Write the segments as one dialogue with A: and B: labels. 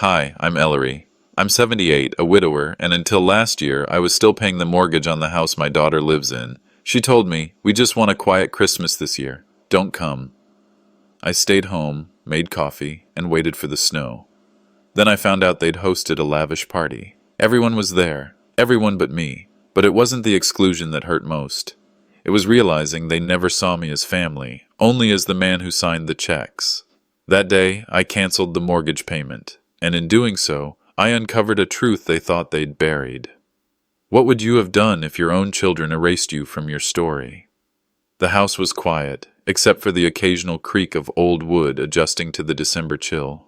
A: Hi, I'm Ellery. I'm 78, a widower, and until last year, I was still paying the mortgage on the house my daughter lives in. She told me, "We just want a quiet Christmas this year. Don't come." I stayed home, made coffee, and waited for the snow. Then I found out they'd hosted a lavish party. Everyone was there, everyone but me. But it wasn't the exclusion that hurt most. It was realizing they never saw me as family, only as the man who signed the checks. That day, I canceled the mortgage payment, and in doing so, I uncovered a truth they thought they'd buried. What would you have done if your own children erased you from your story? The house was quiet, except for the occasional creak of old wood adjusting to the December chill.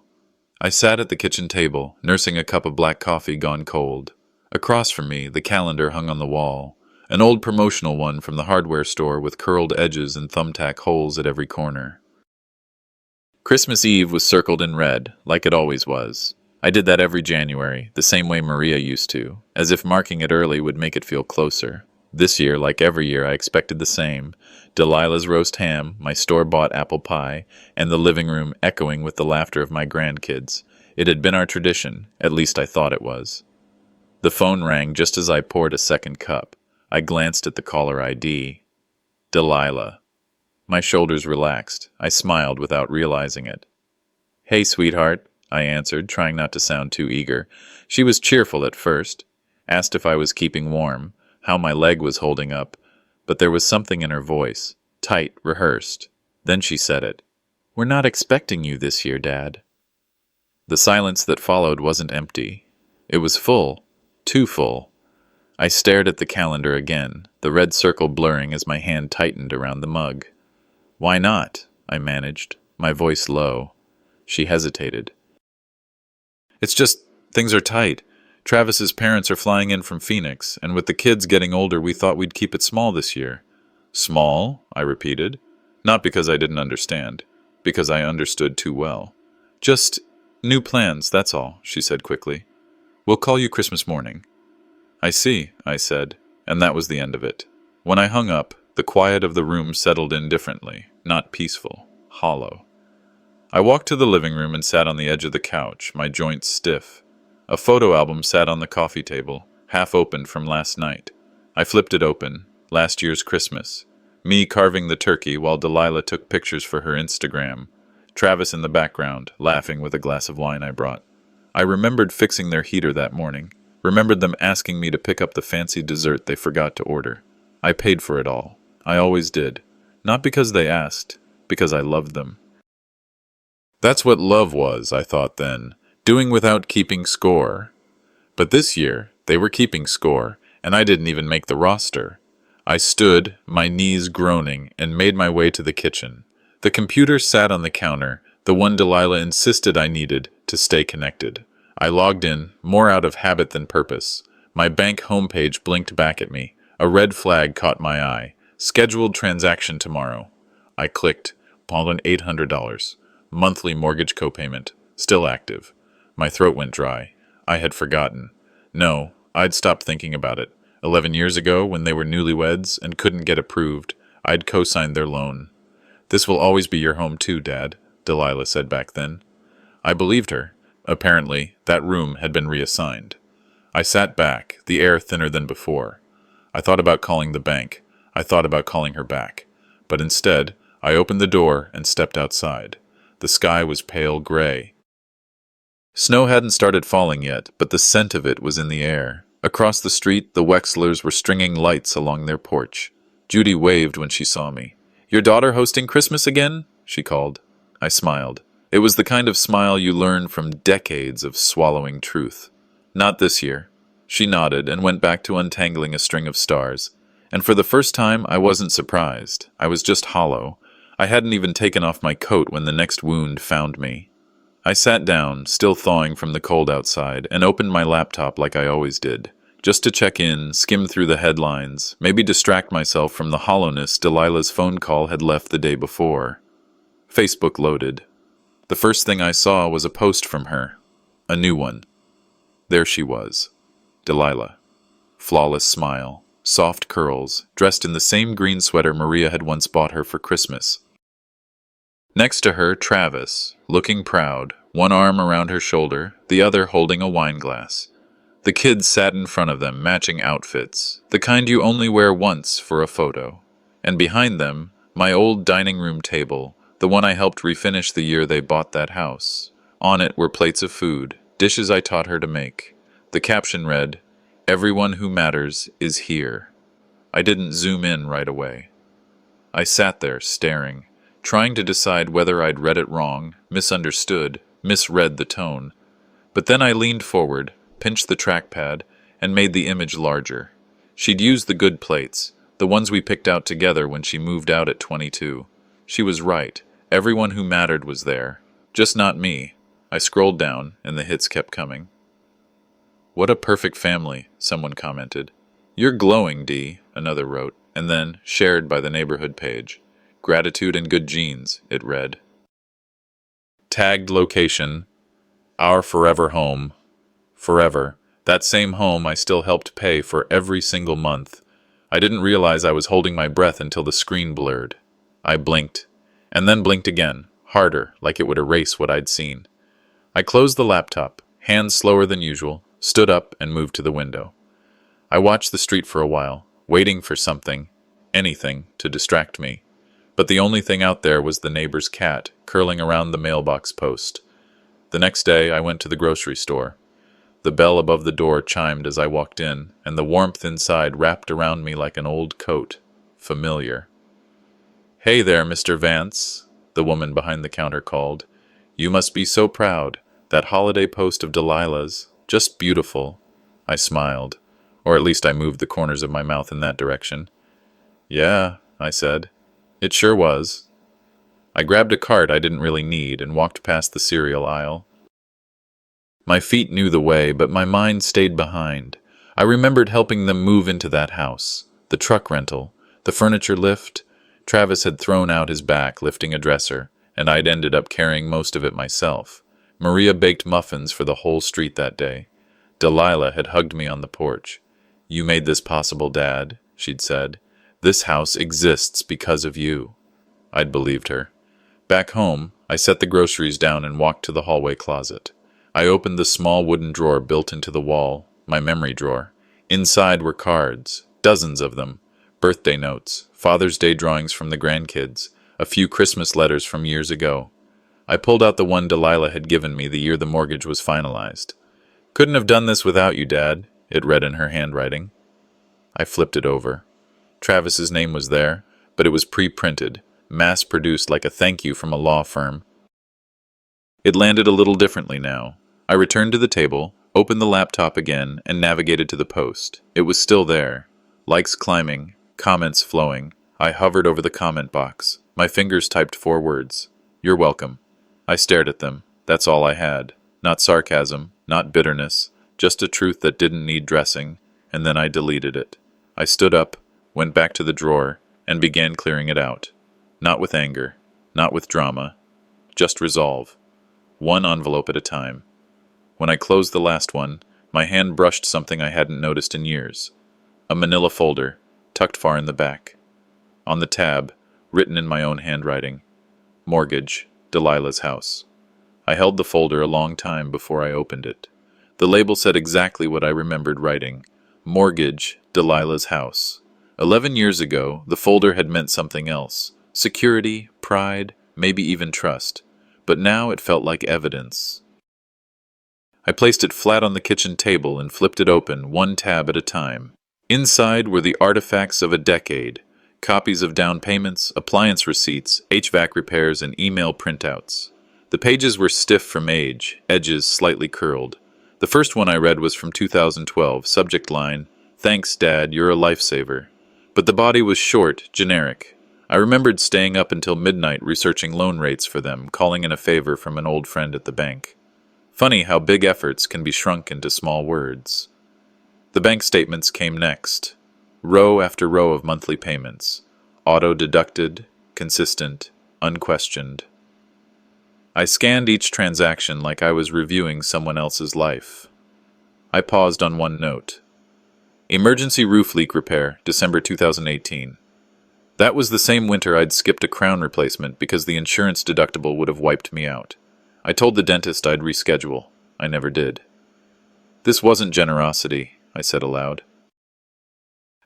A: I sat at the kitchen table, nursing a cup of black coffee gone cold. Across from me, the calendar hung on the wall, an old promotional one from the hardware store with curled edges and thumbtack holes at every corner. Christmas Eve was circled in red, like it always was. I did that every January, the same way Maria used to, as if marking it early would make it feel closer. This year, like every year, I expected the same. Delilah's roast ham, my store-bought apple pie, and the living room echoing with the laughter of my grandkids. It had been our tradition, at least I thought it was. The phone rang just as I poured a second cup. I glanced at the caller ID. Delilah. My shoulders relaxed. I smiled without realizing it. "Hey, sweetheart," I answered, trying not to sound too eager. She was cheerful at first. Asked if I was keeping warm, how my leg was holding up, but there was something in her voice, tight, rehearsed. Then she said it. "We're not expecting you this year, Dad." The silence that followed wasn't empty. It was full, too full. I stared at the calendar again, the red circle blurring as my hand tightened around the mug. "Why not?" I managed, my voice low. She hesitated. "It's just, things are tight. Travis's parents are flying in from Phoenix, and with the kids getting older, we thought we'd keep it small this year." "Small?" I repeated. Not because I didn't understand, because I understood too well. "Just new plans, that's all," she said quickly. "We'll call you Christmas morning." "I see," I said, and that was the end of it. When I hung up, the quiet of the room settled in differently, not peaceful, hollow. I walked to the living room and sat on the edge of the couch, my joints stiff. A photo album sat on the coffee table, half opened from last night. I flipped it open, last year's Christmas. Me carving the turkey while Delilah took pictures for her Instagram. Travis in the background, laughing with a glass of wine I brought. I remembered fixing their heater that morning, remembered them asking me to pick up the fancy dessert they forgot to order. I paid for it all. I always did. Not because they asked, because I loved them. That's what love was, I thought then, doing without keeping score. But this year, they were keeping score, and I didn't even make the roster. I stood, my knees groaning, and made my way to the kitchen. The computer sat on the counter, the one Delilah insisted I needed to stay connected. I logged in, more out of habit than purpose. My bank homepage blinked back at me. A red flag caught my eye. Scheduled transaction tomorrow. I clicked. More than $800. Monthly mortgage copayment. Still active. My throat went dry. I had forgotten. No, I'd stopped thinking about it. 11 years ago, when they were newlyweds and couldn't get approved, I'd co-signed their loan. "This will always be your home too, Dad," Delilah said back then. I believed her. Apparently, that room had been reassigned. I sat back, the air thinner than before. I thought about calling the bank. I thought about calling her back. But instead, I opened the door and stepped outside. The sky was pale gray. Snow hadn't started falling yet, but the scent of it was in the air. Across the street, the Wexlers were stringing lights along their porch. Judy waved when she saw me. "Your daughter hosting Christmas again?" she called. I smiled. It was the kind of smile you learn from decades of swallowing truth. "Not this year." She nodded and went back to untangling a string of stars. And for the first time, I wasn't surprised. I was just hollow. I hadn't even taken off my coat when the next wound found me. I sat down, still thawing from the cold outside, and opened my laptop like I always did, just to check in, skim through the headlines, maybe distract myself from the hollowness Delilah's phone call had left the day before. Facebook loaded. The first thing I saw was a post from her. A new one. There she was. Delilah. Flawless smile, soft curls, dressed in the same green sweater Maria had once bought her for Christmas. Next to her, Travis, looking proud, one arm around her shoulder, the other holding a wine glass. The kids sat in front of them, matching outfits, the kind you only wear once for a photo. And behind them, my old dining room table, the one I helped refinish the year they bought that house. On it were plates of food, dishes I taught her to make. The caption read, "Everyone who matters is here." I didn't zoom in right away. I sat there, staring, trying to decide whether I'd read it wrong, misunderstood, misread the tone. But then I leaned forward, pinched the trackpad, and made the image larger. She'd used the good plates, the ones we picked out together when she moved out at 22. She was right. Everyone who mattered was there. Just not me. I scrolled down, and the hits kept coming. "What a perfect family," someone commented. "You're glowing, Dee," another wrote, and then, shared by the neighborhood page. "Gratitude and good genes," it read. Tagged location, our forever home. Forever. That same home I still helped pay for every single month. I didn't realize I was holding my breath until the screen blurred. I blinked, and then blinked again, harder, like it would erase what I'd seen. I closed the laptop, hands slower than usual, stood up and moved to the window. I watched the street for a while, waiting for something, anything, to distract me. But the only thing out there was the neighbor's cat, curling around the mailbox post. The next day I went to the grocery store. The bell above the door chimed as I walked in, and the warmth inside wrapped around me like an old coat. Familiar. "Hey there, Mr. Vance," the woman behind the counter called. "You must be so proud. That holiday post of Delilah's. Just beautiful." I smiled, or at least I moved the corners of my mouth in that direction. "Yeah," I said. "It sure was." I grabbed a cart I didn't really need and walked past the cereal aisle. My feet knew the way, but my mind stayed behind. I remembered helping them move into that house. The truck rental, the furniture lift. Travis had thrown out his back, lifting a dresser, and I'd ended up carrying most of it myself. Maria baked muffins for the whole street that day. Delilah had hugged me on the porch. "You made this possible, Dad," she'd said. "This house exists because of you." I'd believed her. Back home, I set the groceries down and walked to the hallway closet. I opened the small wooden drawer built into the wall, my memory drawer. Inside were cards, dozens of them, birthday notes, Father's Day drawings from the grandkids, a few Christmas letters from years ago. I pulled out the one Delilah had given me the year the mortgage was finalized. "Couldn't have done this without you, Dad," it read in her handwriting. I flipped it over. Travis's name was there, but it was pre-printed, mass-produced like a thank you from a law firm. It landed a little differently now. I returned to the table, opened the laptop again, and navigated to the post. It was still there. Likes climbing, comments flowing. I hovered over the comment box. My fingers typed 4 words. "You're welcome." I stared at them. That's all I had. Not sarcasm, not bitterness, just a truth that didn't need dressing, and then I deleted it. I stood up, went back to the drawer, and began clearing it out. Not with anger, not with drama, just resolve. One envelope at a time. When I closed the last one, my hand brushed something I hadn't noticed in years. A manila folder, tucked far in the back. On the tab, written in my own handwriting, "Mortgage, Delilah's house." I held the folder a long time before I opened it. The label said exactly what I remembered writing. Mortgage, Delilah's house. 11 years ago, the folder had meant something else. Security, pride, maybe even trust. But now it felt like evidence. I placed it flat on the kitchen table and flipped it open, one tab at a time. Inside were the artifacts of a decade. Copies of down payments, appliance receipts, HVAC repairs, and email printouts. The pages were stiff from age, edges slightly curled. The first one I read was from 2012, subject line, "Thanks, Dad, you're a lifesaver." But the body was short, generic. I remembered staying up until midnight researching loan rates for them, calling in a favor from an old friend at the bank. Funny how big efforts can be shrunk into small words. The bank statements came next. Row after row of monthly payments. Auto-deducted, consistent, unquestioned. I scanned each transaction like I was reviewing someone else's life. I paused on one note. Emergency roof leak repair, December 2018. That was the same winter I'd skipped a crown replacement because the insurance deductible would have wiped me out. I told the dentist I'd reschedule. I never did. This wasn't generosity, I said aloud.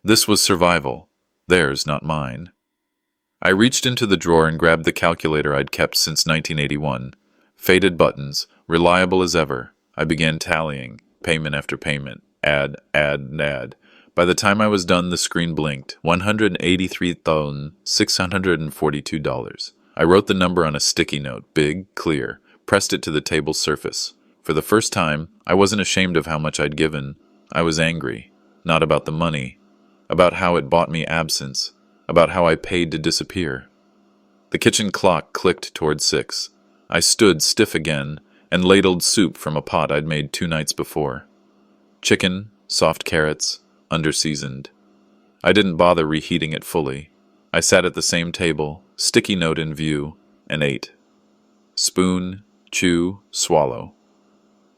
A: This was survival. Theirs, not mine. I reached into the drawer and grabbed the calculator I'd kept since 1981. Faded buttons, reliable as ever. I began tallying, payment after payment, add. By the time I was done, the screen blinked. $183,642. I wrote the number on a sticky note, big, clear, pressed it to the table's surface. For the first time, I wasn't ashamed of how much I'd given. I was angry. Not about the money. About how it bought me absence. About how I paid to disappear. The kitchen clock clicked toward 6. I stood stiff again and ladled soup from a pot I'd made 2 nights before. Chicken, soft carrots, under-seasoned. I didn't bother reheating it fully. I sat at the same table, sticky note in view, and ate. Spoon, chew, swallow.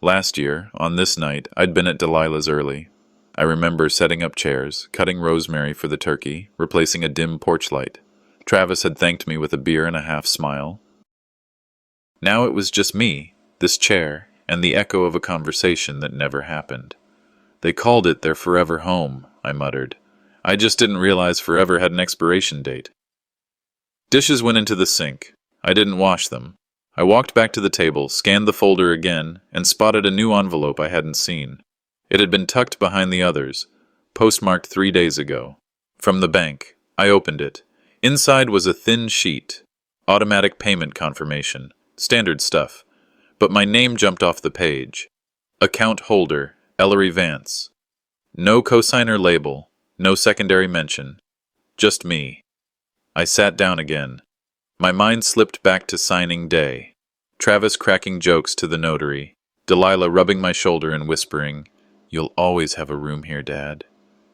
A: Last year, on this night, I'd been at Delilah's early. I remember setting up chairs, cutting rosemary for the turkey, replacing a dim porch light. Travis had thanked me with a beer and a half smile. Now it was just me, this chair, and the echo of a conversation that never happened. They called it their forever home, I muttered. I just didn't realize forever had an expiration date. Dishes went into the sink. I didn't wash them. I walked back to the table, scanned the folder again, and spotted a new envelope I hadn't seen. It had been tucked behind the others, postmarked 3 days ago. From the bank. I opened it. Inside was a thin sheet. Automatic payment confirmation. Standard stuff. But my name jumped off the page. Account holder, Ellery Vance. No cosigner label, no secondary mention. Just me. I sat down again. My mind slipped back to signing day. Travis cracking jokes to the notary. Delilah rubbing my shoulder and whispering, "You'll always have a room here, Dad."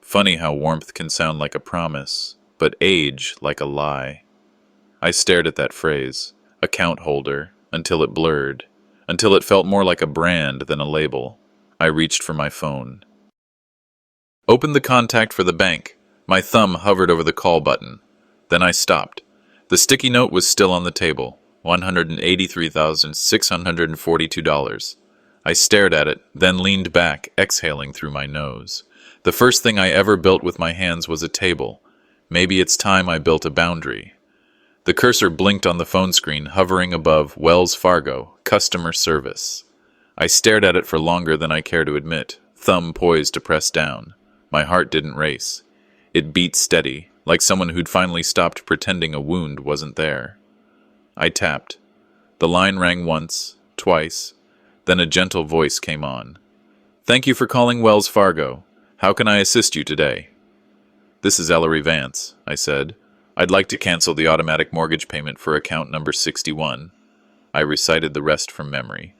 A: Funny how warmth can sound like a promise, but age like a lie. I stared at that phrase, account holder, until it blurred, until it felt more like a brand than a label. I reached for my phone. Opened the contact for the bank. My thumb hovered over the call button. Then I stopped. The sticky note was still on the table, $183,642. I stared at it, then leaned back, exhaling through my nose. The first thing I ever built with my hands was a table. Maybe it's time I built a boundary. The cursor blinked on the phone screen, hovering above Wells Fargo, customer service. I stared at it for longer than I care to admit, thumb poised to press down. My heart didn't race. It beat steady, like someone who'd finally stopped pretending a wound wasn't there. I tapped. The line rang once, twice, then a gentle voice came on. "Thank you for calling Wells Fargo. How can I assist you today?" "This is Ellery Vance," I said. "I'd like to cancel the automatic mortgage payment for account number 61. I recited the rest from memory.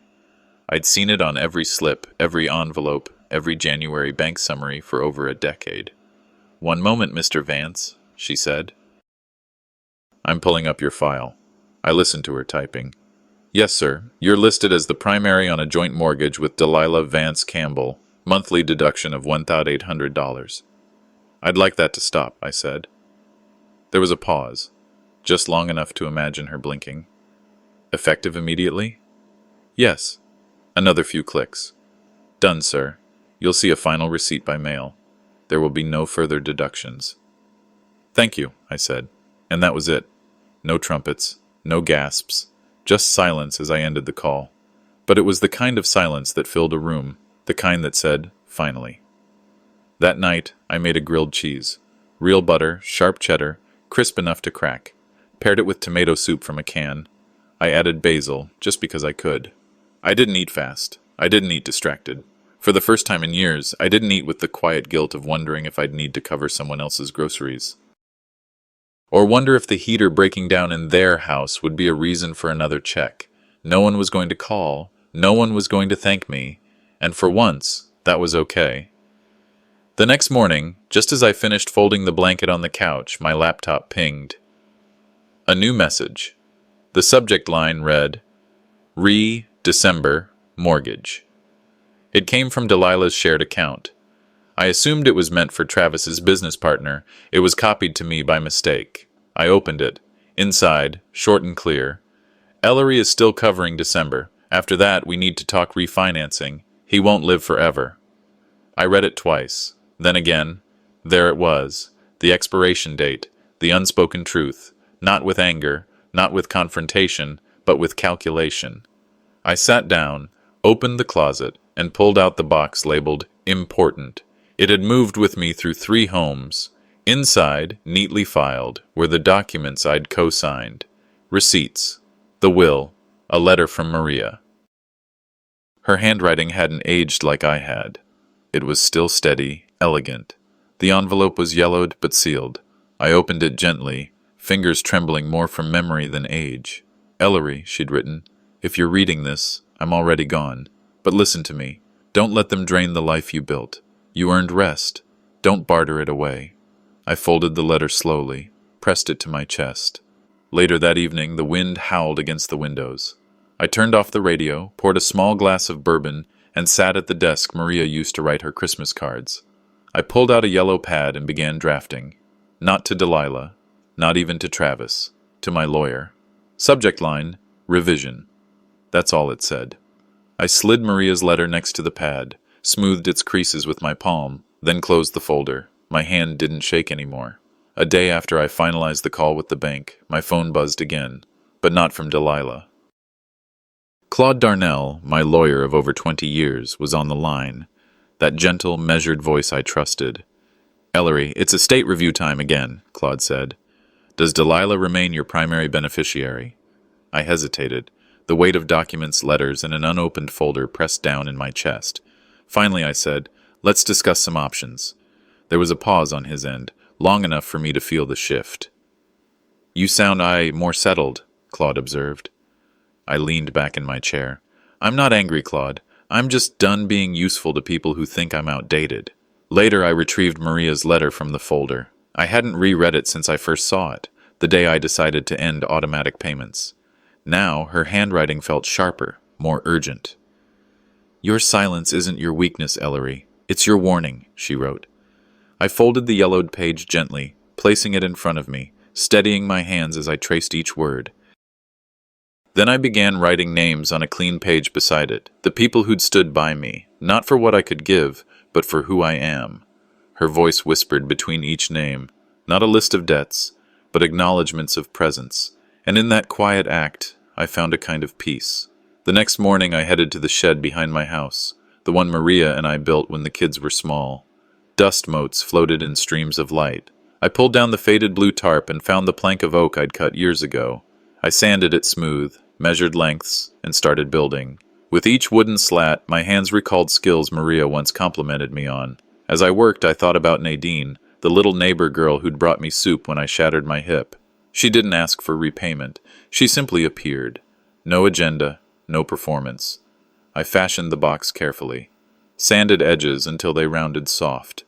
A: I'd seen it on every slip, every envelope, every January bank summary for over a decade. "One moment, Mr. Vance," she said. "I'm pulling up your file." I listened to her typing. "Yes, sir. You're listed as the primary on a joint mortgage with Delilah Vance Campbell. Monthly deduction of $1,800. "I'd like that to stop," I said. There was a pause, just long enough to imagine her blinking. "Effective immediately?" "Yes." Another few clicks. "Done, sir. You'll see a final receipt by mail. There will be no further deductions." "Thank you," I said. And that was it. No trumpets, no gasps, just silence as I ended the call. But it was the kind of silence that filled a room, the kind that said, "Finally." That night, I made a grilled cheese. Real butter, sharp cheddar, crisp enough to crack. Paired it with tomato soup from a can. I added basil, just because I could. I didn't eat fast. I didn't eat distracted. For the first time in years, I didn't eat with the quiet guilt of wondering if I'd need to cover someone else's groceries. Or wonder if the heater breaking down in their house would be a reason for another check. No one was going to call. No one was going to thank me. And for once, that was okay. The next morning, just as I finished folding the blanket on the couch, my laptop pinged. A new message. The subject line read, December mortgage. It came from Delilah's shared account. I assumed it was meant for Travis's business partner. It was copied to me by mistake. I opened it. Inside, short and clear. Ellery is still covering December. After that, we need to talk refinancing. He won't live forever. I read it twice. Then again, there it was. The expiration date, the unspoken truth, not with anger, not with confrontation, but with calculation. I sat down, opened the closet, and pulled out the box labeled Important. It had moved with me through 3 homes. Inside, neatly filed, were the documents I'd co-signed. Receipts, the will, a letter from Maria. Her handwriting hadn't aged like I had. It was still steady, elegant. The envelope was yellowed but sealed. I opened it gently, fingers trembling more from memory than age. Ellery, she'd written, if you're reading this, I'm already gone. But listen to me. Don't let them drain the life you built. You earned rest. Don't barter it away. I folded the letter slowly, pressed it to my chest. Later that evening, the wind howled against the windows. I turned off the radio, poured a small glass of bourbon, and sat at the desk Maria used to write her Christmas cards. I pulled out a yellow pad and began drafting. Not to Delilah, not even to Travis, to my lawyer. Subject line, revision. That's all it said. I slid Maria's letter next to the pad, smoothed its creases with my palm, then closed the folder. My hand didn't shake anymore. A day after I finalized the call with the bank, my phone buzzed again, but not from Delilah. Claude Darnell, my lawyer of over 20 years, was on the line. That gentle, measured voice I trusted. Ellery, it's estate review time again, Claude said. Does Delilah remain your primary beneficiary? I hesitated, the weight of documents, letters, and an unopened folder pressed down in my chest. Finally I said, let's discuss some options. There was a pause on his end, long enough for me to feel the shift. You sound more settled, Claude observed. I leaned back in my chair. I'm not angry, Claude. I'm just done being useful to people who think I'm outdated. Later I retrieved Maria's letter from the folder. I hadn't reread it since I first saw it, the day I decided to end automatic payments. Now her handwriting felt sharper, more urgent. Your silence isn't your weakness, Ellery. It's your warning, she wrote. I folded the yellowed page gently, placing it in front of me, steadying my hands as I traced each word. Then I began writing names on a clean page beside it, the people who'd stood by me, not for what I could give, but for who I am. Her voice whispered between each name, not a list of debts, but acknowledgments of presence, and in that quiet act, I found a kind of peace. The next morning I headed to the shed behind my house, the one Maria and I built when the kids were small. Dust motes floated in streams of light. I pulled down the faded blue tarp and found the plank of oak I'd cut years ago. I sanded it smooth, measured lengths, and started building. With each wooden slat, my hands recalled skills Maria once complimented me on. As I worked, I thought about Nadine, the little neighbor girl who'd brought me soup when I shattered my hip. She didn't ask for repayment. She simply appeared. No agenda, no performance. I fashioned the box carefully, sanded edges until they rounded soft,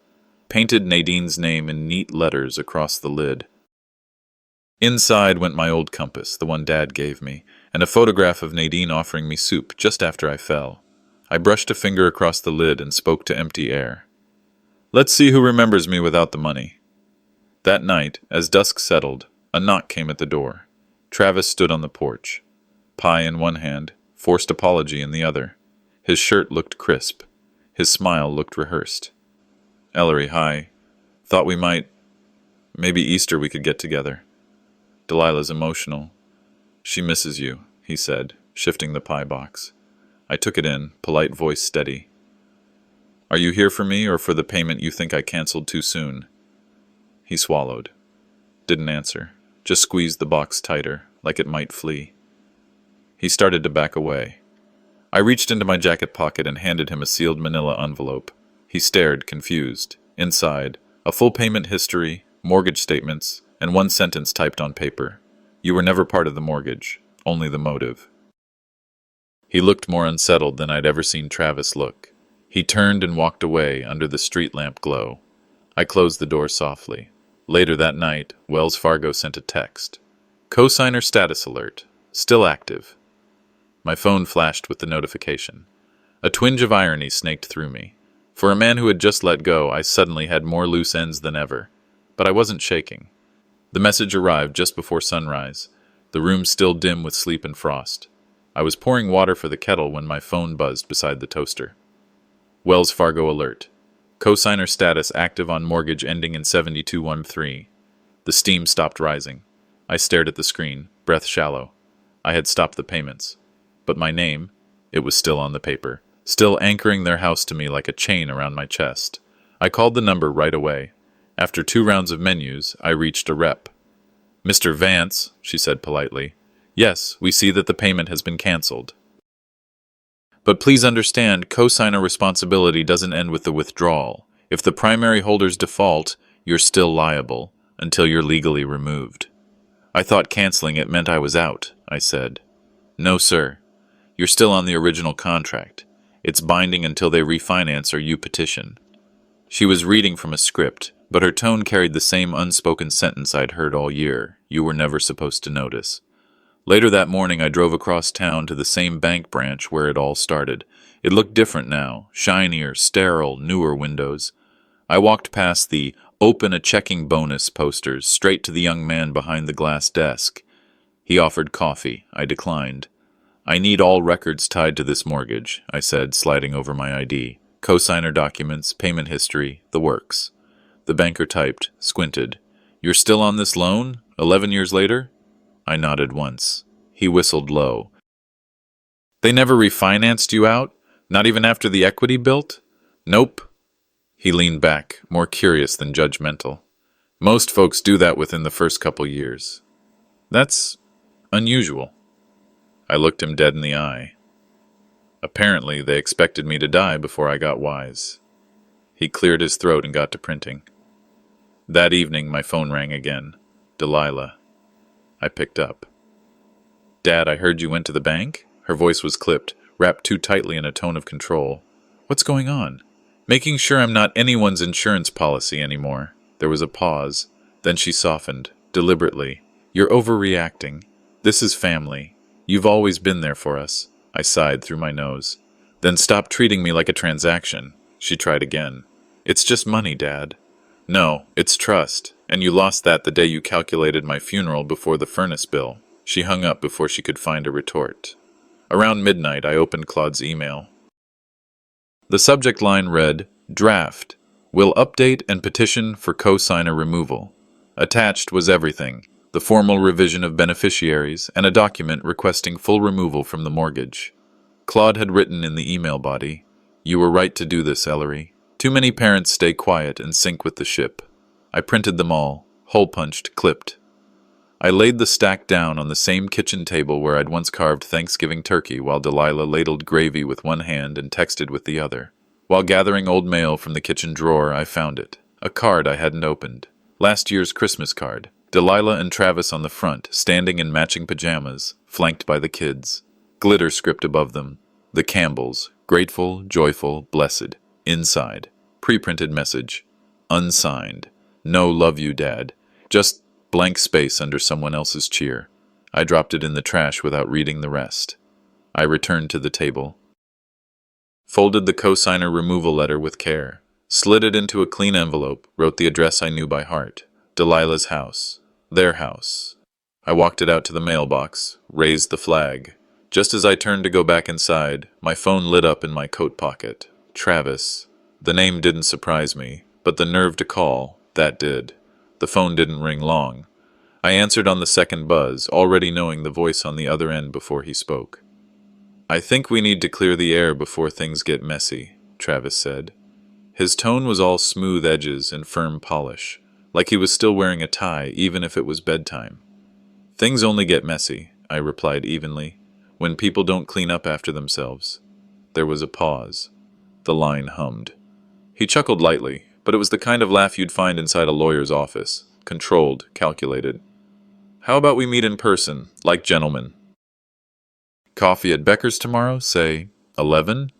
A: painted Nadine's name in neat letters across the lid. Inside went my old compass, the one Dad gave me, and a photograph of Nadine offering me soup just after I fell. I brushed a finger across the lid and spoke to empty air. Let's see who remembers me without the money. That night, as dusk settled, a knock came at the door. Travis stood on the porch, pie in one hand, forced apology in the other. His shirt looked crisp. His smile looked rehearsed. Ellery, hi. Thought we might. Maybe Easter we could get together. Delilah's emotional. She misses you, he said, shifting the pie box. I took it in, polite voice steady. Are you here for me or for the payment you think I canceled too soon? He swallowed. Didn't answer. Just squeezed the box tighter, like it might flee. He started to back away. I reached into my jacket pocket and handed him a sealed manila envelope. He stared, confused. Inside, a full payment history, mortgage statements, and one sentence typed on paper. You were never part of the mortgage, only the motive. He looked more unsettled than I'd ever seen Travis look. He turned and walked away under the street lamp glow. I closed the door softly. Later that night, Wells Fargo sent a text. Cosigner status alert. Still active. My phone flashed with the notification. A twinge of irony snaked through me. For a man who had just let go, I suddenly had more loose ends than ever. But I wasn't shaking. The message arrived just before sunrise, the room still dim with sleep and frost. I was pouring water for the kettle when my phone buzzed beside the toaster. Wells Fargo alert. Cosigner status active on mortgage ending in 7213. The steam stopped rising. I stared at the screen, breath shallow. I had stopped the payments. But my name, it was still on the paper, still anchoring their house to me like a chain around my chest. I called the number right away. After 2 rounds of menus, I reached a rep. "Mr. Vance," she said politely. "Yes, we see that the payment has been canceled. But please understand, cosigner responsibility doesn't end with the withdrawal. If the primary holders default, you're still liable, until you're legally removed." "I thought canceling it meant I was out," I said. "No, sir. You're still on the original contract. It's binding until they refinance or you petition." She was reading from a script, but her tone carried the same unspoken sentence I'd heard all year: you were never supposed to notice. Later that morning, I drove across town to the same bank branch where it all started. It looked different now, shinier, sterile, newer windows. I walked past the "Open a checking bonus" posters straight to the young man behind the glass desk. He offered coffee. I declined. "I need all records tied to this mortgage," I said, sliding over my ID. "Cosigner documents, payment history, the works." The banker typed, squinted. "You're still on this loan? 11 years later?" I nodded once. He whistled low. "They never refinanced you out? Not even after the equity built?" "Nope." He leaned back, more curious than judgmental. "Most folks do that within the first couple years. That's unusual." I looked him dead in the eye. Apparently, they expected me to die before I got wise. He cleared his throat and got to printing. That evening, my phone rang again. Delilah. I picked up. "Dad, I heard you went to the bank?" Her voice was clipped, wrapped too tightly in a tone of control. "What's going on?" "Making sure I'm not anyone's insurance policy anymore." There was a pause. Then she softened, deliberately. "You're overreacting. This is family. You've always been there for us." I sighed through my nose. "Then stop treating me like a transaction." She tried again. "It's just money, Dad." "No, it's trust. And you lost that the day you calculated my funeral before the furnace bill." She hung up before she could find a retort. Around midnight, I opened Claude's email. The subject line read, "Draft. Will update and petition for cosigner removal." Attached was everything: the formal revision of beneficiaries and a document requesting full removal from the mortgage. Claude had written in the email body, "You were right to do this, Ellery. Too many parents stay quiet and sink with the ship." I printed them all, hole-punched, clipped. I laid the stack down on the same kitchen table where I'd once carved Thanksgiving turkey while Delilah ladled gravy with one hand and texted with the other. While gathering old mail from the kitchen drawer, I found it. A card I hadn't opened. Last year's Christmas card. Delilah and Travis on the front, standing in matching pajamas, flanked by the kids. Glitter script above them. The Campbells. Grateful, joyful, blessed. Inside. Pre-printed message. Unsigned. No love you, Dad. Just blank space under someone else's cheer. I dropped it in the trash without reading the rest. I returned to the table. Folded the cosigner removal letter with care. Slid it into a clean envelope, wrote the address I knew by heart. Delilah's house. Their house. I walked it out to the mailbox, raised the flag. Just as I turned to go back inside, my phone lit up in my coat pocket. Travis. The name didn't surprise me, but the nerve to call, that did. The phone didn't ring long. I answered on the second buzz, already knowing the voice on the other end before he spoke. "I think we need to clear the air before things get messy," Travis said. His tone was all smooth edges and firm polish, like he was still wearing a tie even if it was bedtime. "Things only get messy," I replied evenly, "when people don't clean up after themselves." There was a pause. The line hummed. He chuckled lightly, but it was the kind of laugh you'd find inside a lawyer's office. Controlled, calculated. "How about we meet in person, like gentlemen? Coffee at Becker's tomorrow, say 11?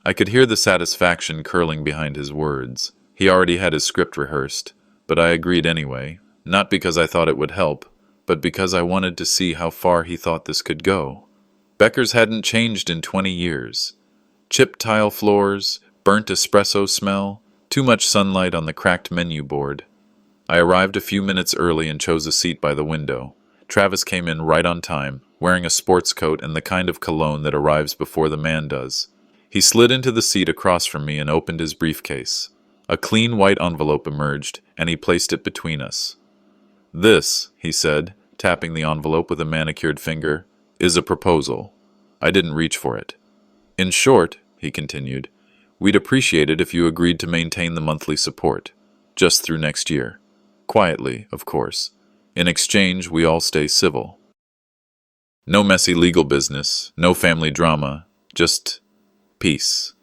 A: I could hear the satisfaction curling behind his words. He already had his script rehearsed, but I agreed anyway, not because I thought it would help, but because I wanted to see how far he thought this could go. Becker's hadn't changed in 20 years. Chipped tile floors, burnt espresso smell, too much sunlight on the cracked menu board. I arrived a few minutes early and chose a seat by the window. Travis came in right on time, wearing a sports coat and the kind of cologne that arrives before the man does. He slid into the seat across from me and opened his briefcase. A clean white envelope emerged, and he placed it between us. "This," he said, tapping the envelope with a manicured finger, "is a proposal." I didn't reach for it. "In short," he continued, "we'd appreciate it if you agreed to maintain the monthly support, just through next year. Quietly, of course. In exchange, we all stay civil. No messy legal business, no family drama, just peace."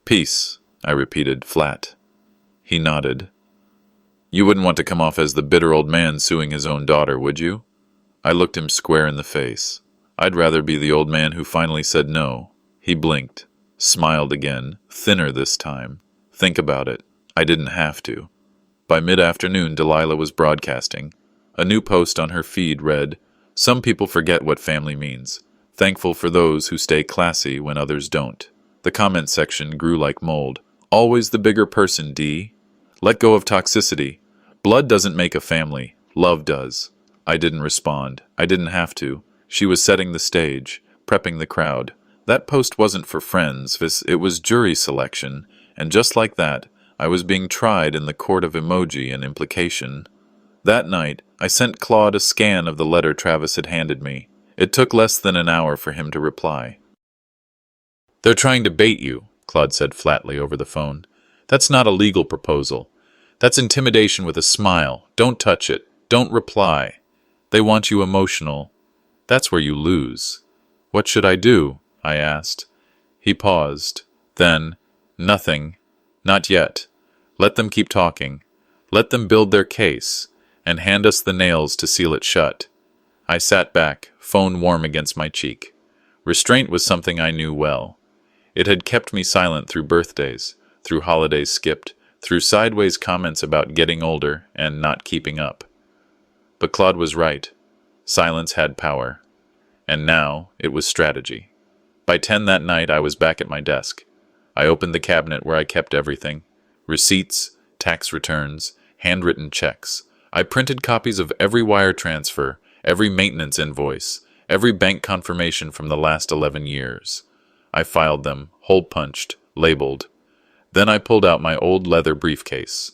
A: "Peace," I repeated, flat. He nodded. "You wouldn't want to come off as the bitter old man suing his own daughter, would you?" I looked him square in the face. "I'd rather be the old man who finally said no." He blinked, smiled again, thinner this time. Think about it. I didn't have to. By mid-afternoon, Delilah was broadcasting. A new post on her feed read, "Some people forget what family means. Thankful for those who stay classy when others don't." The comment section grew like mold. "Always the bigger person, D. Let go of toxicity. Blood doesn't make a family. Love does." I didn't respond. I didn't have to. She was setting the stage, prepping the crowd. That post wasn't for friends, it was jury selection, and just like that, I was being tried in the court of emoji and implication. That night, I sent Claude a scan of the letter Travis had handed me. It took less than an hour for him to reply. "They're trying to bait you," Claude said flatly over the phone. "That's not a legal proposal. That's intimidation with a smile. Don't touch it. Don't reply. They want you emotional. That's where you lose." "What should I do?" I asked. He paused. Then, "Nothing. Not yet. Let them keep talking. Let them build their case, and hand us the nails to seal it shut." I sat back, phone warm against my cheek. Restraint was something I knew well. It had kept me silent through birthdays, through holidays skipped, through sideways comments about getting older and not keeping up. But Claude was right. Silence had power. And now it was strategy. By 10 that night, I was back at my desk. I opened the cabinet where I kept everything. Receipts, tax returns, handwritten checks. I printed copies of every wire transfer, every maintenance invoice, every bank confirmation from the last 11 years. I filed them, hole-punched, labeled. Then I pulled out my old leather briefcase.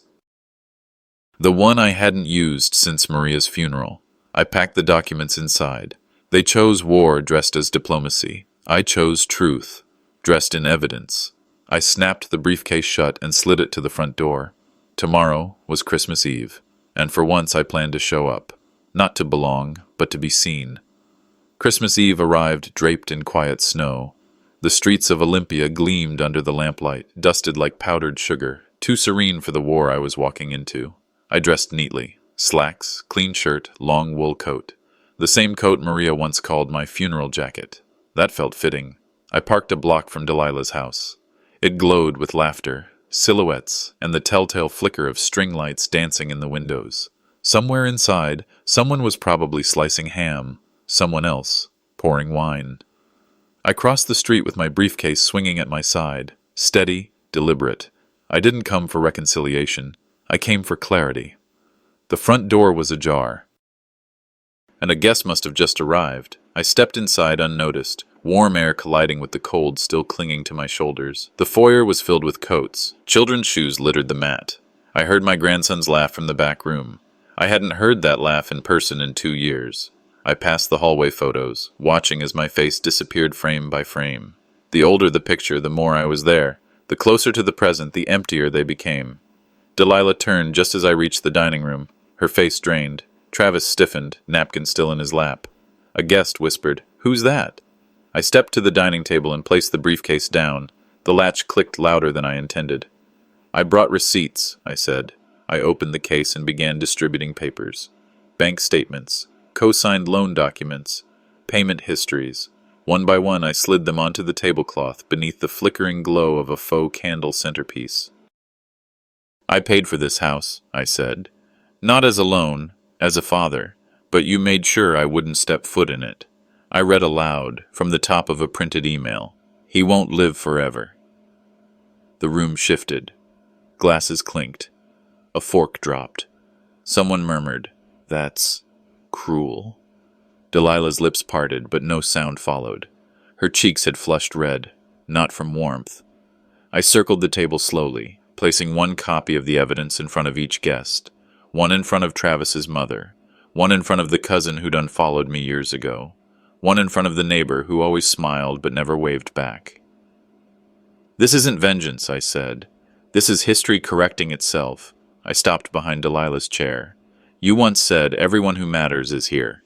A: The one I hadn't used since Maria's funeral. I packed the documents inside. They chose war dressed as diplomacy. I chose truth, dressed in evidence. I snapped the briefcase shut and slid it to the front door. Tomorrow was Christmas Eve, and for once I planned to show up. Not to belong, but to be seen. Christmas Eve arrived draped in quiet snow. The streets of Olympia gleamed under the lamplight, dusted like powdered sugar, too serene for the war I was walking into. I dressed neatly. Slacks, clean shirt, long wool coat. The same coat Maria once called my funeral jacket. That felt fitting. I parked a block from Delilah's house. It glowed with laughter, silhouettes, and the telltale flicker of string lights dancing in the windows. Somewhere inside, someone was probably slicing ham. Someone else, pouring wine. I crossed the street with my briefcase swinging at my side, steady, deliberate. I didn't come for reconciliation. I came for clarity. The front door was ajar, and a guest must have just arrived. I stepped inside unnoticed, warm air colliding with the cold still clinging to my shoulders. The foyer was filled with coats. Children's shoes littered the mat. I heard my grandson's laugh from the back room. I hadn't heard that laugh in person in 2 years. I passed the hallway photos, watching as my face disappeared frame by frame. The older the picture, the more I was there. The closer to the present, the emptier they became. Delilah turned just as I reached the dining room, her face drained. Travis stiffened, napkin still in his lap. A guest whispered, "Who's that?" I stepped to the dining table and placed the briefcase down. The latch clicked louder than I intended. "I brought receipts," I said. I opened the case and began distributing papers. Bank statements, co-signed loan documents, payment histories. One by one I slid them onto the tablecloth beneath the flickering glow of a faux candle centerpiece. "I paid for this house," I said. "Not as a loan, as a father, but you made sure I wouldn't step foot in it." I read aloud, from the top of a printed email. "He won't live forever." The room shifted. Glasses clinked. A fork dropped. Someone murmured, "That's cruel." Delilah's lips parted, but no sound followed. Her cheeks had flushed red, not from warmth. I circled the table slowly, placing one copy of the evidence in front of each guest, one in front of Travis's mother, one in front of the cousin who'd unfollowed me years ago, one in front of the neighbor who always smiled but never waved back. "This isn't vengeance," I said. "This is history correcting itself." I stopped behind Delilah's chair. "You once said everyone who matters is here."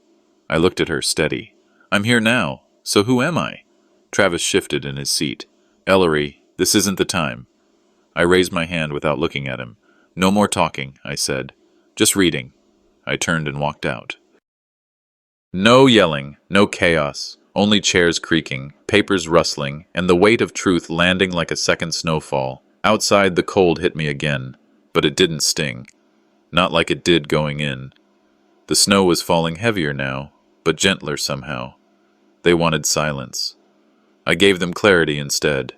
A: I looked at her, steady. "I'm here now, so who am I?" Travis shifted in his seat. "Ellery, this isn't the time." I raised my hand without looking at him. "No more talking," I said. "Just reading." I turned and walked out. No yelling, no chaos, only chairs creaking, papers rustling, and the weight of truth landing like a second snowfall. Outside, the cold hit me again, but it didn't sting. Not like it did going in. The snow was falling heavier now, but gentler somehow. They wanted silence. I gave them clarity instead.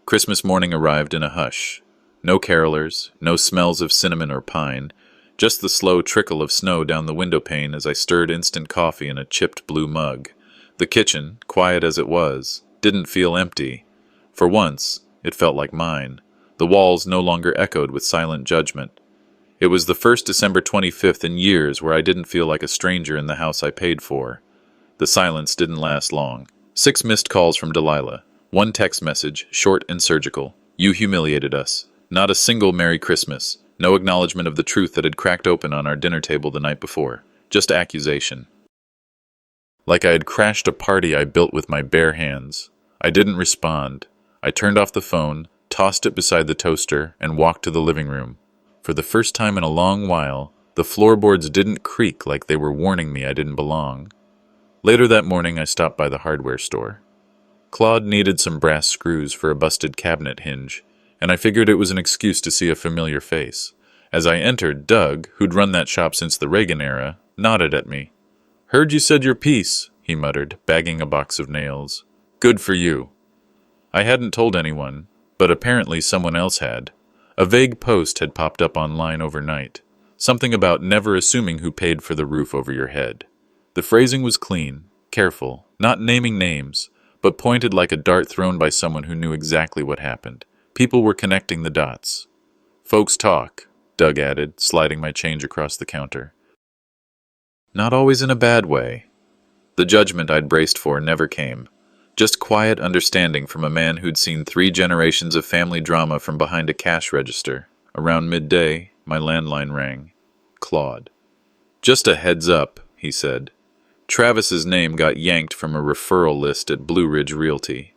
A: Christmas morning arrived in a hush. No carolers, no smells of cinnamon or pine, just the slow trickle of snow down the window pane as I stirred instant coffee in a chipped blue mug. The kitchen, quiet as it was, didn't feel empty. For once, it felt like mine. The walls no longer echoed with silent judgment. It was the first December 25th in years where I didn't feel like a stranger in the house I paid for. The silence didn't last long. 6 missed calls from Delilah. 1 text message, short and surgical. "You humiliated us." Not a single Merry Christmas. No acknowledgement of the truth that had cracked open on our dinner table the night before. Just accusation. Like I had crashed a party I built with my bare hands. I didn't respond. I turned off the phone, tossed it beside the toaster, and walked to the living room. For the first time in a long while, the floorboards didn't creak like they were warning me I didn't belong. Later that morning, I stopped by the hardware store. Claude needed some brass screws for a busted cabinet hinge, and I figured it was an excuse to see a familiar face. As I entered, Doug, who'd run that shop since the Reagan era, nodded at me. "Heard you said your piece," he muttered, bagging a box of nails. "Good for you." I hadn't told anyone, but apparently someone else had. A vague post had popped up online overnight. Something about never assuming who paid for the roof over your head. The phrasing was clean, careful, not naming names, but pointed like a dart thrown by someone who knew exactly what happened. People were connecting the dots. "Folks talk," Doug added, sliding my change across the counter. Not always in a bad way. The judgment I'd braced for never came. Just quiet understanding from a man who'd seen 3 generations of family drama from behind a cash register. Around midday, my landline rang. Claude. "Just a heads up," he said. "Travis's name got yanked from a referral list at Blue Ridge Realty."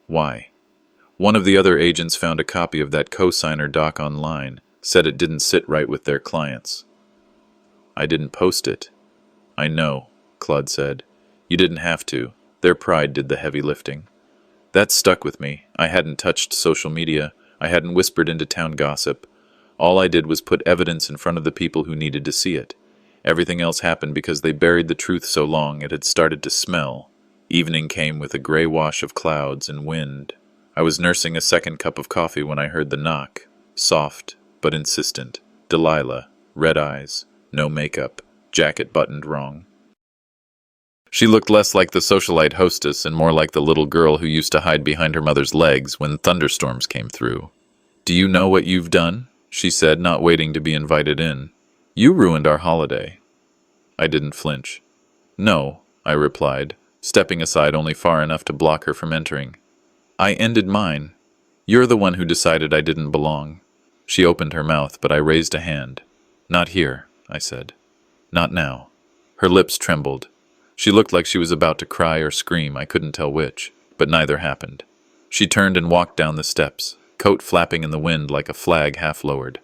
A: "Why?" "One of the other agents found a copy of that cosigner doc online, said it didn't sit right with their clients." "I didn't post it." "I know," Claude said. "You didn't have to. Their pride did the heavy lifting." That stuck with me. I hadn't touched social media. I hadn't whispered into town gossip. All I did was put evidence in front of the people who needed to see it. Everything else happened because they buried the truth so long it had started to smell. Evening came with a gray wash of clouds and wind. I was nursing a second cup of coffee when I heard the knock. Soft, but insistent. Delilah. Red eyes. No makeup. Jacket buttoned wrong. She looked less like the socialite hostess and more like the little girl who used to hide behind her mother's legs when thunderstorms came through. "Do you know what you've done?" she said, not waiting to be invited in. "You ruined our holiday." I didn't flinch. "No," I replied, stepping aside only far enough to block her from entering. "I ended mine. You're the one who decided I didn't belong." She opened her mouth, but I raised a hand. "Not here," I said. "Not now." Her lips trembled. She looked like she was about to cry or scream, I couldn't tell which, but neither happened. She turned and walked down the steps, coat flapping in the wind like a flag half lowered.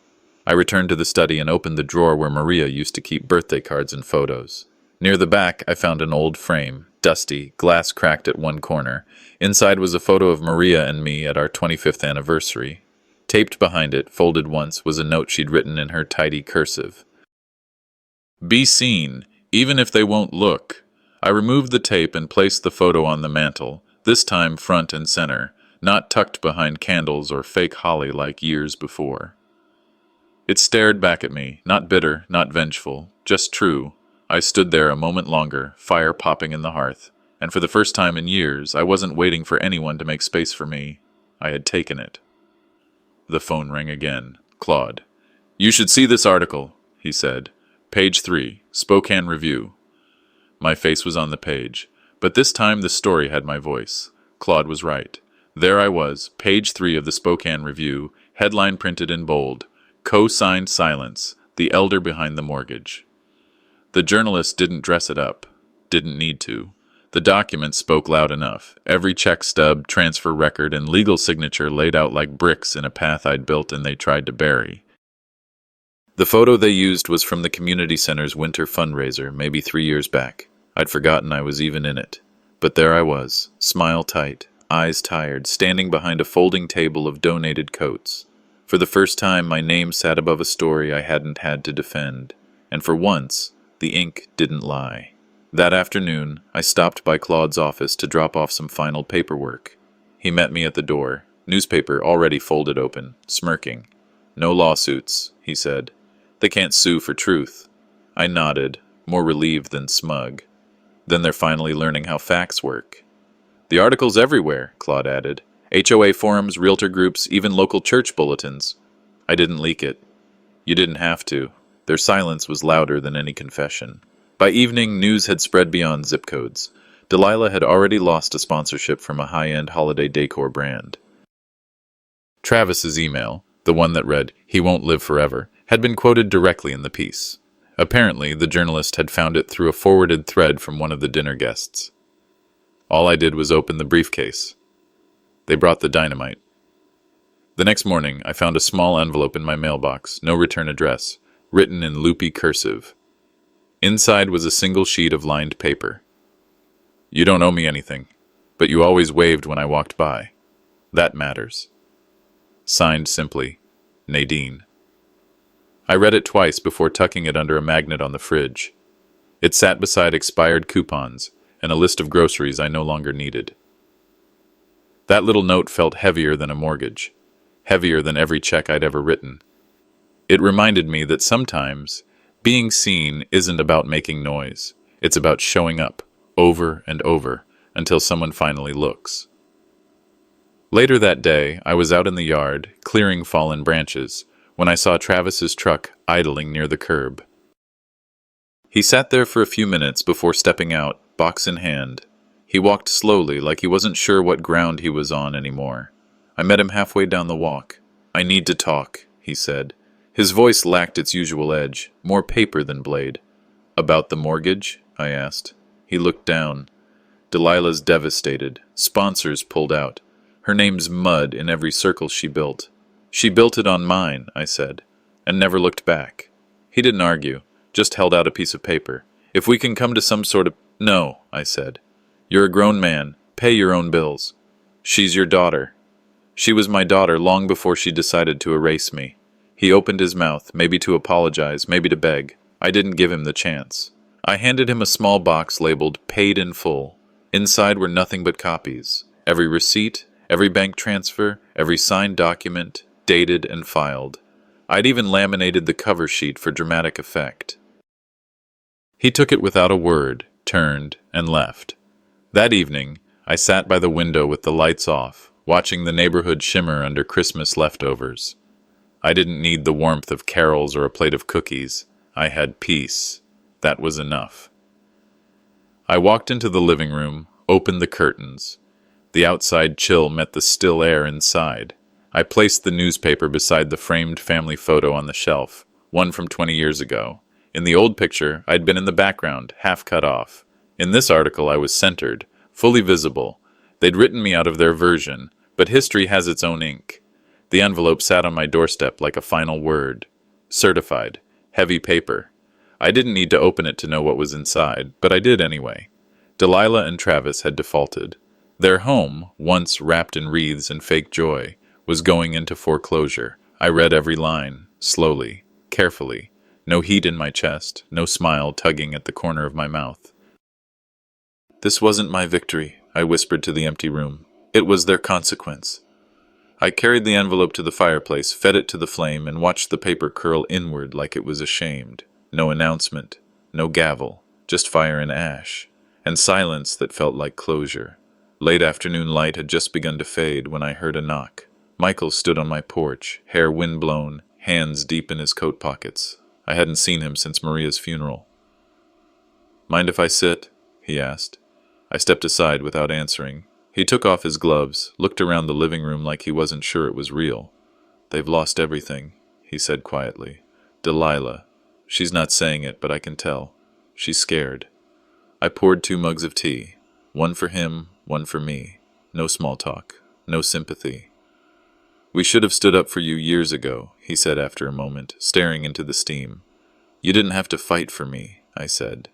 A: I returned to the study and opened the drawer where Maria used to keep birthday cards and photos. Near the back, I found an old frame, dusty, glass cracked at one corner. Inside was a photo of Maria and me at our 25th anniversary. Taped behind it, folded once, was a note she'd written in her tidy cursive. "Be seen, even if they won't look." I removed the tape and placed the photo on the mantel, this time front and center, not tucked behind candles or fake holly like years before. It stared back at me, not bitter, not vengeful, just true. I stood there a moment longer, fire popping in the hearth, and for the first time in years, I wasn't waiting for anyone to make space for me. I had taken it. The phone rang again. Claude. "You should see this article," he said. "Page 3, Spokane Review." My face was on the page, but this time the story had my voice. Claude was right. There I was, page 3 of the Spokane Review, headline printed in bold, co-signed silence, the elder behind the mortgage. The journalist didn't dress it up. Didn't need to. The document spoke loud enough. Every check stub, transfer record, and legal signature laid out like bricks in a path I'd built and they tried to bury. The photo they used was from the community center's winter fundraiser, maybe 3 years back. I'd forgotten I was even in it. But there I was, smile tight, eyes tired, standing behind a folding table of donated coats. For the first time, my name sat above a story I hadn't had to defend. And for once, the ink didn't lie. That afternoon, I stopped by Claude's office to drop off some final paperwork. He met me at the door, newspaper already folded open, smirking. "No lawsuits," he said. "They can't sue for truth." I nodded, more relieved than smug. Then they're finally learning how facts work. "The article's everywhere," Claude added. "HOA forums, realtor groups, even local church bulletins." I didn't leak it. You didn't have to. Their silence was louder than any confession. By evening, news had spread beyond zip codes. Delilah had already lost a sponsorship from a high-end holiday decor brand. Travis's email, the one that read, "He won't live forever," had been quoted directly in the piece. Apparently, the journalist had found it through a forwarded thread from one of the dinner guests. All I did was open the briefcase. They brought the dynamite. The next morning, I found a small envelope in my mailbox, no return address, written in loopy cursive. Inside was a single sheet of lined paper. "You don't owe me anything, but you always waved when I walked by. That matters." Signed simply, Nadine. I read it twice before tucking it under a magnet on the fridge. It sat beside expired coupons and a list of groceries I no longer needed. That little note felt heavier than a mortgage, heavier than every check I'd ever written. It reminded me that sometimes being seen isn't about making noise. It's about showing up, over and over, until someone finally looks. Later that day, I was out in the yard, clearing fallen branches, when I saw Travis's truck idling near the curb. He sat there for a few minutes before stepping out, box in hand. He walked slowly, like he wasn't sure what ground he was on anymore. I met him halfway down the walk. "I need to talk," he said. His voice lacked its usual edge, more paper than blade. "About the mortgage?" I asked. He looked down. "Delilah's devastated. Sponsors pulled out. Her name's mud in every circle she built." "She built it on mine," I said, and never looked back. He didn't argue, just held out a piece of paper. "If we can come to some sort of—" "No," I said. "You're a grown man. Pay your own bills." "She's your daughter." "She was my daughter long before she decided to erase me." He opened his mouth, maybe to apologize, maybe to beg. I didn't give him the chance. I handed him a small box labeled "Paid in Full." Inside were nothing but copies. Every receipt, every bank transfer, every signed document, dated and filed. I'd even laminated the cover sheet for dramatic effect. He took it without a word, turned, and left. That evening, I sat by the window with the lights off, watching the neighborhood shimmer under Christmas leftovers. I didn't need the warmth of carols or a plate of cookies. I had peace. That was enough. I walked into the living room, opened the curtains. The outside chill met the still air inside. I placed the newspaper beside the framed family photo on the shelf, one from 20 years ago. In the old picture, I'd been in the background, half cut off. In this article, I was centered, fully visible. They'd written me out of their version, but history has its own ink. The envelope sat on my doorstep like a final word. Certified. Heavy paper. I didn't need to open it to know what was inside, but I did anyway. Delilah and Travis had defaulted. Their home, once wrapped in wreaths and fake joy, was going into foreclosure. I read every line, slowly, carefully. No heat in my chest, no smile tugging at the corner of my mouth. "This wasn't my victory," I whispered to the empty room. "It was their consequence." I carried the envelope to the fireplace, fed it to the flame, and watched the paper curl inward like it was ashamed. No announcement, no gavel, just fire and ash, and silence that felt like closure. Late afternoon light had just begun to fade when I heard a knock. Michael stood on my porch, hair windblown, hands deep in his coat pockets. I hadn't seen him since Maria's funeral. "Mind if I sit?" he asked. I stepped aside without answering. He took off his gloves, looked around the living room like he wasn't sure it was real. "They've lost everything," he said quietly. "Delilah. She's not saying it, but I can tell. She's scared." I poured 2 mugs of tea. One for him, one for me. No small talk. No sympathy. "We should have stood up for you years ago," he said after a moment, staring into the steam. "You didn't have to fight for me," I said.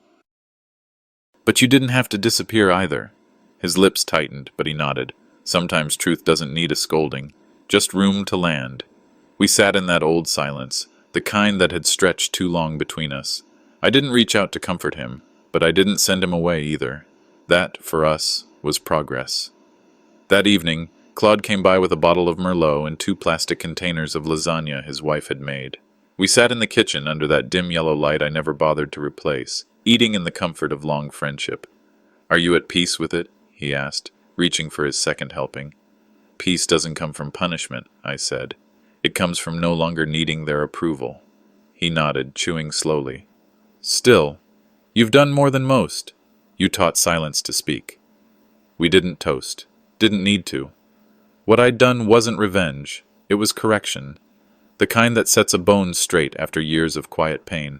A: "But you didn't have to disappear either." His lips tightened, but he nodded. Sometimes truth doesn't need a scolding, just room to land. We sat in that old silence, the kind that had stretched too long between us. I didn't reach out to comfort him, but I didn't send him away either. That, for us, was progress. That evening, Claude came by with a bottle of Merlot and 2 plastic containers of lasagna his wife had made. We sat in the kitchen under that dim yellow light I never bothered to replace, eating in the comfort of long friendship. "Are you at peace with it?" he asked, reaching for his second helping. "Peace doesn't come from punishment," I said. "It comes from no longer needing their approval." He nodded, chewing slowly. "Still, you've done more than most. You taught silence to speak." We didn't toast. Didn't need to. What I'd done wasn't revenge. It was correction. The kind that sets a bone straight after years of quiet pain.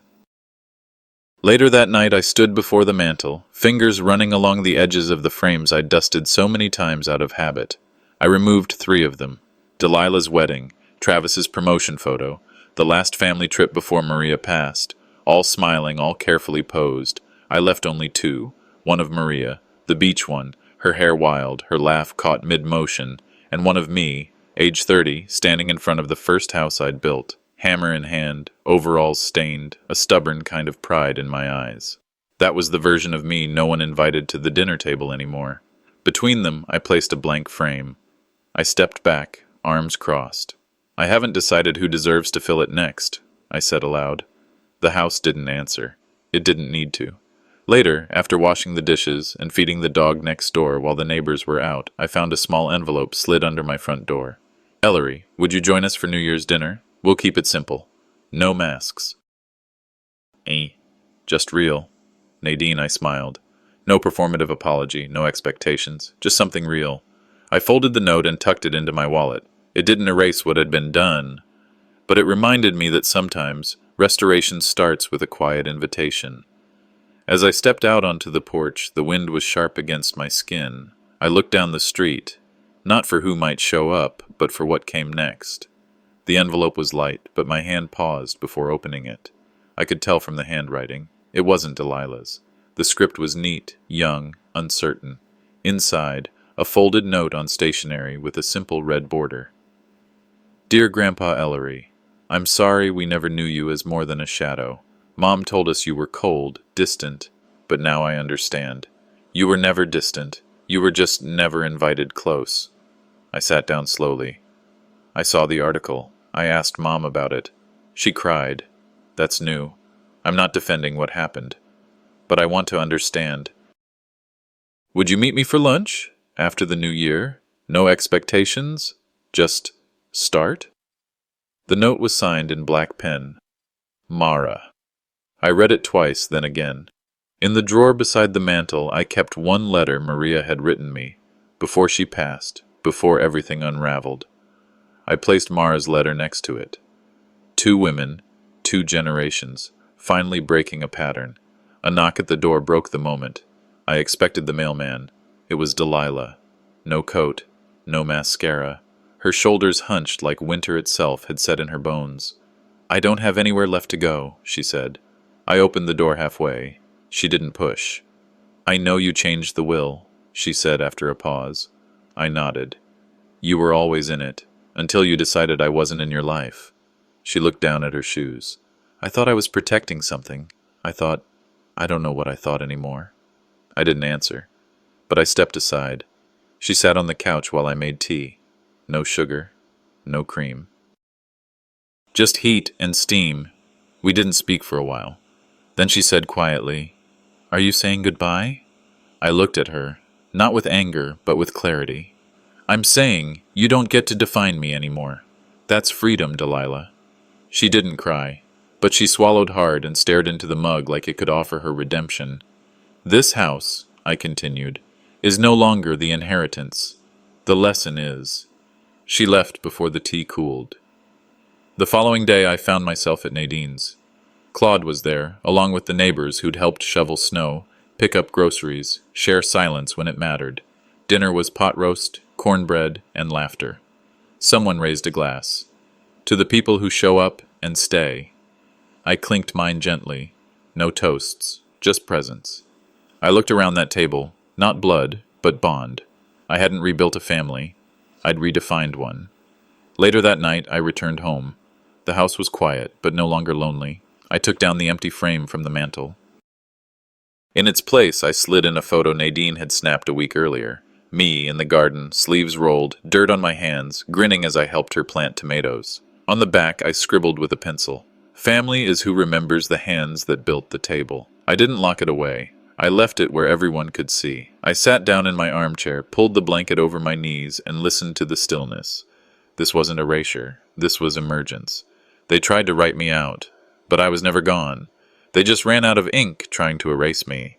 A: Later that night I stood before the mantel, fingers running along the edges of the frames I'd dusted so many times out of habit. I removed 3 of them. Delilah's wedding, Travis's promotion photo, the last family trip before Maria passed, all smiling, all carefully posed. I left only 2, one of Maria, the beach one, her hair wild, her laugh caught mid-motion, and one of me, age 30, standing in front of the first house I'd built, hammer in hand, overalls stained, a stubborn kind of pride in my eyes. That was the version of me no one invited to the dinner table anymore. Between them, I placed a blank frame. I stepped back, arms crossed. "I haven't decided who deserves to fill it next," I said aloud. The house didn't answer. It didn't need to. Later, after washing the dishes and feeding the dog next door while the neighbors were out, I found a small envelope slid under my front door. "Ellery, would you join us for New Year's dinner? We'll keep it simple. No masks." Just real." "Nadine," I smiled. No performative apology, no expectations, just something real. I folded the note and tucked it into my wallet. It didn't erase what had been done, but it reminded me that sometimes restoration starts with a quiet invitation. As I stepped out onto the porch, the wind was sharp against my skin. I looked down the street, not for who might show up, but for what came next. The envelope was light, but my hand paused before opening it. I could tell from the handwriting. It wasn't Delilah's. The script was neat, young, uncertain. Inside, a folded note on stationery with a simple red border. "Dear Grandpa Ellery, I'm sorry we never knew you as more than a shadow. Mom told us you were cold, distant, but now I understand. You were never distant. You were just never invited close." I sat down slowly. I saw the article. I asked Mom about it. She cried. That's new. I'm not defending what happened, but I want to understand. "Would you meet me for lunch? After the new year? No expectations? Just start?" The note was signed in black pen. Mara. I read it twice, then again. In the drawer beside the mantel, I kept one letter Maria had written me, before she passed, before everything unraveled. I placed Mara's letter next to it. 2 women, 2 generations, finally breaking a pattern. A knock at the door broke the moment. I expected the mailman. It was Delilah. No coat, no mascara. Her shoulders hunched like winter itself had set in her bones. "I don't have anywhere left to go," she said. I opened the door halfway. She didn't push. "I know you changed the will," she said after a pause. I nodded. "You were always in it, until you decided I wasn't in your life." She looked down at her shoes. "I thought I was protecting something. I don't know what I thought anymore." I didn't answer, but I stepped aside. She sat on the couch while I made tea. No sugar, no cream. Just heat and steam. We didn't speak for a while. Then she said quietly, Are you saying goodbye? I looked at her, not with anger, but with clarity. I'm saying you don't get to define me anymore. That's freedom, Delilah. She didn't cry, but she swallowed hard and stared into the mug like it could offer her redemption. This house, I continued, is no longer the inheritance. The lesson is. She left before the tea cooled. The following day I found myself at Nadine's. Claude was there, along with the neighbors who'd helped shovel snow, pick up groceries, share silence when it mattered. Dinner was pot roast, cornbread, and laughter. Someone raised a glass. To the people who show up and stay. I clinked mine gently. No toasts, just presence. I looked around that table, not blood, but bond. I hadn't rebuilt a family. I'd redefined one. Later that night, I returned home. The house was quiet, but no longer lonely. I took down the empty frame from the mantel. In its place, I slid in a photo Nadine had snapped a week earlier. Me in the garden, sleeves rolled, dirt on my hands, grinning as I helped her plant tomatoes. On the back, I scribbled with a pencil. Family is who remembers the hands that built the table. I didn't lock it away. I left it where everyone could see. I sat down in my armchair, pulled the blanket over my knees, and listened to the stillness. This wasn't erasure. This was emergence. They tried to write me out, but I was never gone. They just ran out of ink trying to erase me.